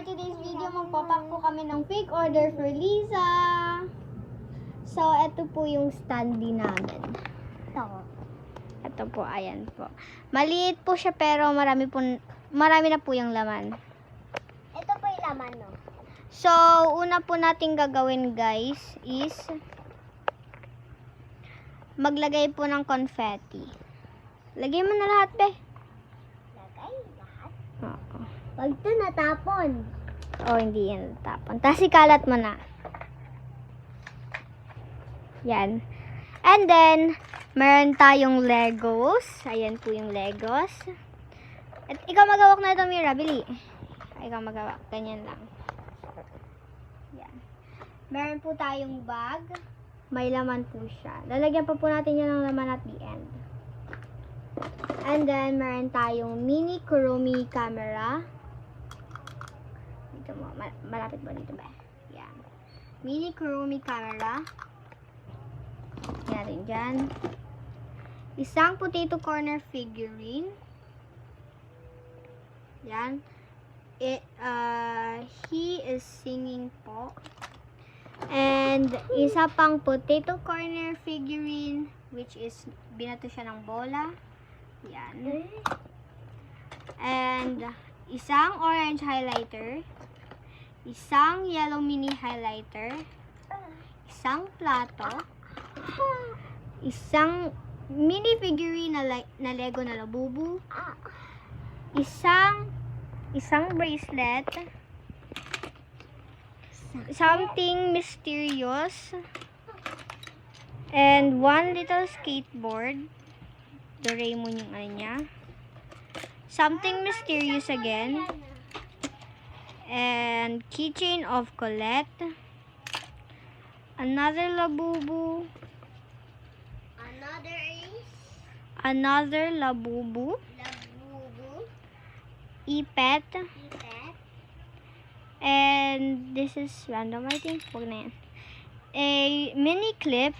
today's video, magpapak po kami ng fake order for Liza. So, ito po yung standee namin. Ito po, ayan po. Maliit po siya pero marami na po yung laman. Ito po yung laman, no? So, una po natin gagawin guys is maglagay po ng confetti. Lagay mo na lahat, be. Lagay lahat? Oo. Pag ito natapon. Oh, hindi yan natapon. Tapos ikalat mo na. Yan. And then, meron tayong Legos. Ayan po yung Legos. At ikaw magawak na ito, Mira. Bili. Ikaw magawak. Ganyan lang. Yan. Meron po tayong bag. May laman po siya. Lalagyan pa po natin yan ng laman at the end. And then, meron tayong mini Kuromi camera. Dito mo. Malapit ba dito ba? Yan. Mini Kuromi camera. Yan rin dyan. Isang potato corner figurine. Yan. He is singing po. And isa pang potato corner figurine, which is binato siya ng bola. Yan. And isang orange highlighter. Isang yellow mini highlighter. Isang plato. Isang mini figurine na Lego na Labubu. Isang bracelet. Something mysterious. And one little skateboard. Doraemon yung ano niya. Something mysterious again. And keychain of Colette. Another Labubu. Another Labubu. Ipet. And this is random, I think. Huwag na yan. A mini clip.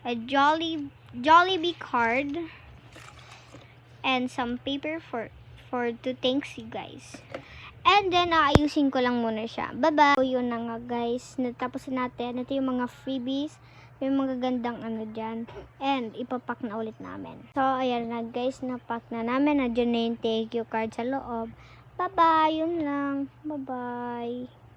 A Jollibee card. And some paper for to thanks you guys. And then, aayusin ko lang muna siya. Bye-bye! So, yun na nga guys. Natapos natin. Ito yung mga freebies. May mga gandang ano dyan. And, ipapak na ulit namin. So, ayan na guys. Napak na namin. Nandiyan na yung thank you card sa loob. Bye-bye! Yun lang. Bye-bye!